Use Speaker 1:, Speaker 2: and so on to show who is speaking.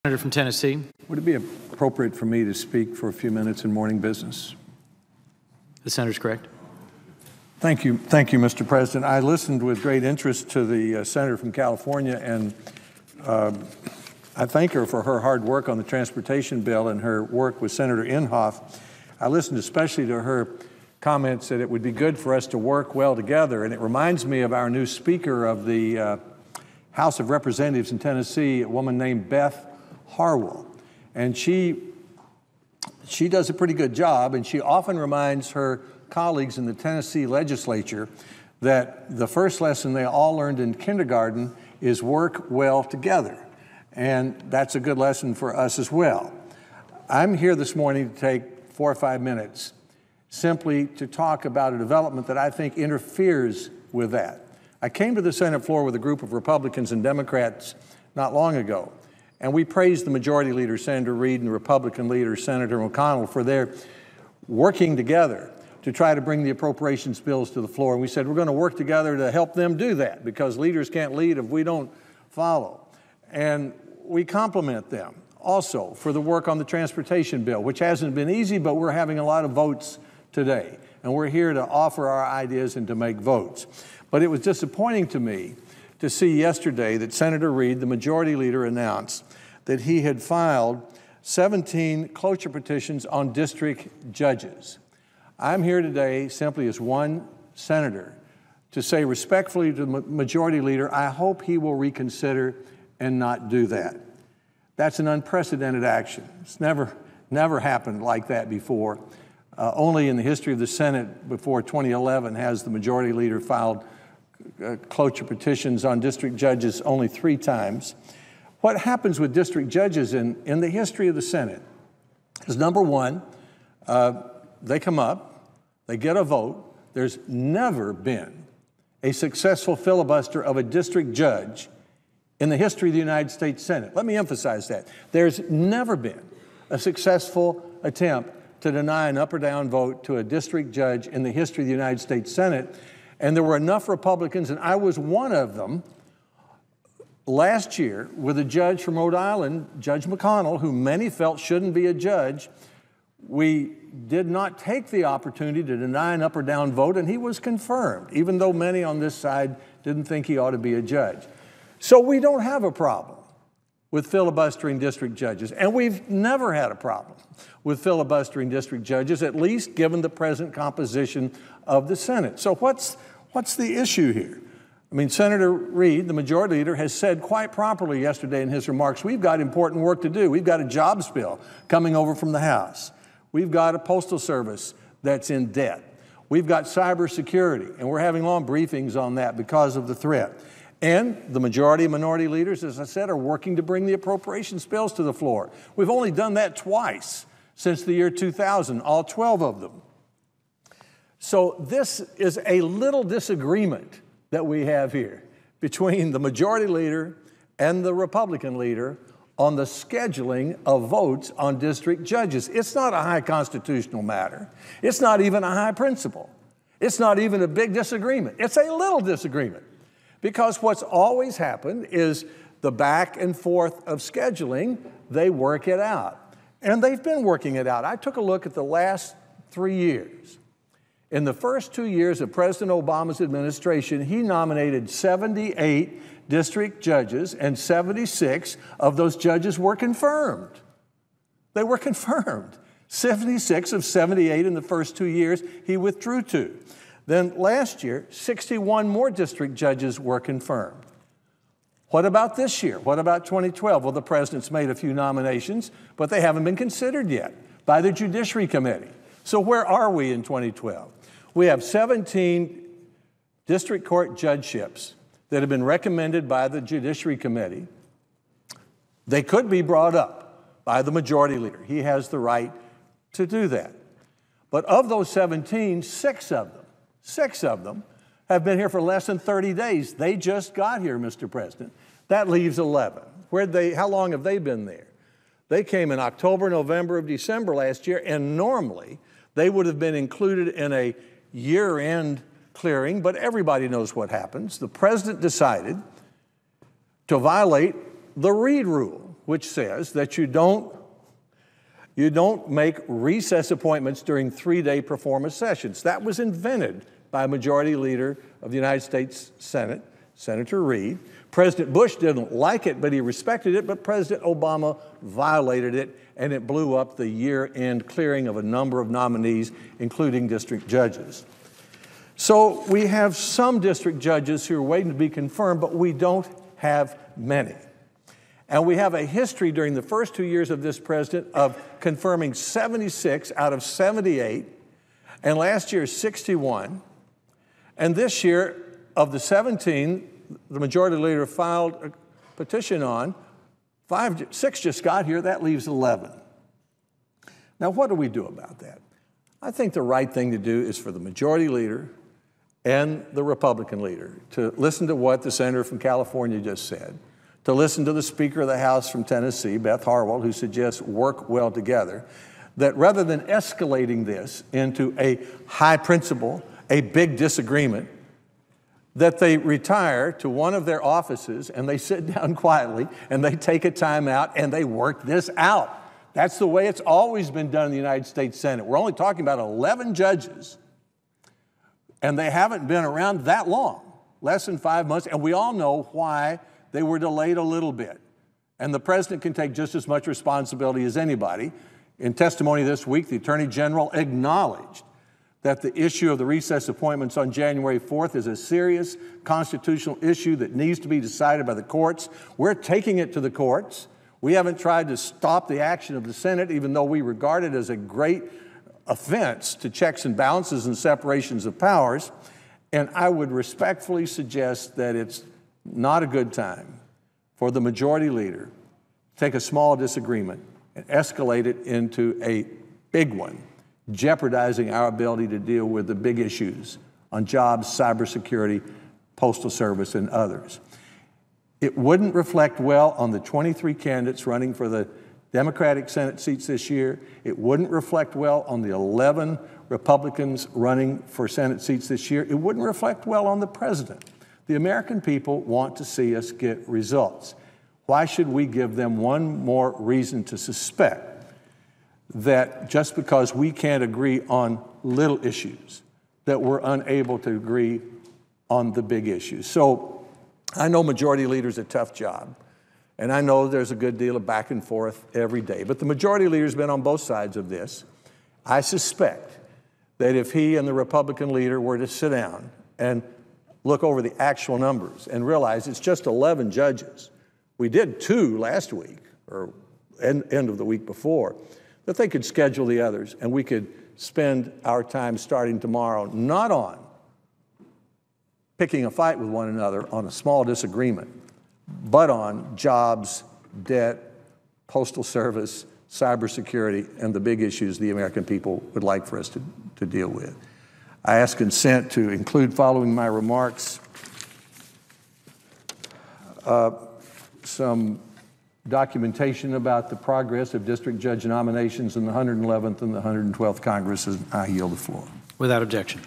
Speaker 1: Senator from Tennessee.
Speaker 2: Would it be appropriate for me to speak for a few minutes in morning business?
Speaker 1: The senator's correct.
Speaker 2: Thank you, Mr. President. I listened with great interest to the senator from California, and I thank her for her hard work on the transportation bill and her work with Senator Inhofe. I listened especially to her comments that it would be good for us to work well together, and it reminds me of our new Speaker of the House of Representatives in Tennessee, a woman named Beth Harwell, and she does a pretty good job, and she often reminds her colleagues in the Tennessee legislature that the first lesson they all learned in kindergarten is work well together, and that's a good lesson for us as well. I'm here this morning to take 4 or 5 minutes simply to talk about a development that I think interferes with that. I came to the Senate floor with a group of Republicans and Democrats not long ago, and we praised the Majority Leader, Senator Reid, and the Republican leader, Senator McConnell, for their working together to try to bring the appropriations bills to the floor. And we said, we're going to work together to help them do that, because leaders can't lead if we don't follow. And we compliment them also for the work on the transportation bill, which hasn't been easy, but we're having a lot of votes today. And we're here to offer our ideas and to make votes. But it was disappointing to me to see yesterday that Senator Reid, the Majority Leader, announced that he had filed 17 cloture petitions on district judges. I'm here today simply as one senator to say respectfully to the Majority Leader, I hope he will reconsider and not do that. That's an unprecedented action. It's never happened like that before. Only in the history of the Senate before 2011 has the Majority Leader filed cloture petitions on district judges only 3 times. What happens with district judges in the history of the Senate is, number one, they come up, they get a vote. There's never been a successful filibuster of a district judge in the history of the United States Senate. Let me emphasize that. There's never been a successful attempt to deny an up or down vote to a district judge in the history of the United States Senate. And there were enough Republicans, and I was one of them, last year with a judge from Rhode Island, Judge McConnell, who many felt shouldn't be a judge. We did not take the opportunity to deny an up or down vote, and he was confirmed, even though many on this side didn't think he ought to be a judge. So we don't have a problem with filibustering district judges, and we've never had a problem with filibustering district judges, at least given the present composition of the Senate. So what's the issue here? I mean, Senator Reid, the Majority Leader, has said quite properly yesterday in his remarks, we've got important work to do. We've got a jobs bill coming over from the House. We've got a postal service that's in debt. We've got cybersecurity, and we're having long briefings on that because of the threat. And the majority and minority leaders, as I said, are working to bring the appropriations bills to the floor. We've only done that twice since the year 2000, all 12 of them. So this is a little disagreement that we have here between the Majority Leader and the Republican leader on the scheduling of votes on district judges. It's not a high constitutional matter. It's not even a high principle. It's not even a big disagreement. It's a little disagreement. Because what's always happened is the back and forth of scheduling, they work it out. And they've been working it out. I took a look at the last 3 years. In the first 2 years of President Obama's administration, he nominated 78 district judges, and 76 of those judges were confirmed. They were confirmed. 76 of 78 in the first 2 years, he withdrew 2. Then last year, 61 more district judges were confirmed. What about this year? What about 2012? Well, the president's made a few nominations, but they haven't been considered yet by the Judiciary Committee. So where are we in 2012? We have 17 district court judgeships that have been recommended by the Judiciary Committee. They could be brought up by the Majority Leader. He has the right to do that. But of those 17, 6 of them have been here for less than 30 days. They just got here, Mr. President. That leaves 11. How long have they been there? They came in October, November, of December last year, and normally they would have been included in a year-end clearing, but everybody knows what happens. The president decided to violate the Reid rule, which says that you don't make recess appointments during 3-day performance sessions. That was invented by Majority Leader of the United States Senate, Senator Reid. President Bush didn't like it, but he respected it, but President Obama violated it, and it blew up the year-end clearing of a number of nominees, including district judges. So we have some district judges who are waiting to be confirmed, but we don't have many. And we have a history during the first 2 years of this president of confirming 76 out of 78, and last year 61. And this year, of the 17, the Majority Leader filed a petition on, 6 just got here, that leaves 11. Now, what do we do about that? I think the right thing to do is for the Majority Leader and the Republican leader to listen to what the senator from California just said, to listen to the Speaker of the House from Tennessee, Beth Harwell, who suggests work well together, that rather than escalating this into a high principle, a big disagreement, that they retire to one of their offices and they sit down quietly and they take a time out and they work this out. That's the way it's always been done in the United States Senate. We're only talking about 11 judges, and they haven't been around that long, less than 5 months, and we all know why they were delayed a little bit. And the president can take just as much responsibility as anybody. In testimony this week, the Attorney General acknowledged that the issue of the recess appointments on January 4th is a serious constitutional issue that needs to be decided by the courts. We're taking it to the courts. We haven't tried to stop the action of the Senate, even though we regard it as a great offense to checks and balances and separations of powers. And I would respectfully suggest that it's not a good time for the Majority Leader to take a small disagreement and escalate it into a big one, jeopardizing our ability to deal with the big issues on jobs, cybersecurity, postal service, and others. It wouldn't reflect well on the 23 candidates running for the Democratic Senate seats this year. It wouldn't reflect well on the 11 Republicans running for Senate seats this year. It wouldn't reflect well on the president. The American people want to see us get results. Why should we give them one more reason to suspect that just because we can't agree on little issues, that we're unable to agree on the big issues? So I know Majority Leader's a tough job, and I know there's a good deal of back and forth every day, but the Majority Leader's been on both sides of this. I suspect that if he and the Republican leader were to sit down and look over the actual numbers and realize it's just 11 judges, we did 2 last week, or end of the week before, that they could schedule the others, and we could spend our time starting tomorrow not on picking a fight with one another on a small disagreement, but on jobs, debt, postal service, cybersecurity, and the big issues the American people would like for us to deal with. I ask consent to include, following my remarks, some documentation about the progress of district judge nominations in the 111th and the 112th Congress, and I yield the floor.
Speaker 1: Without objection.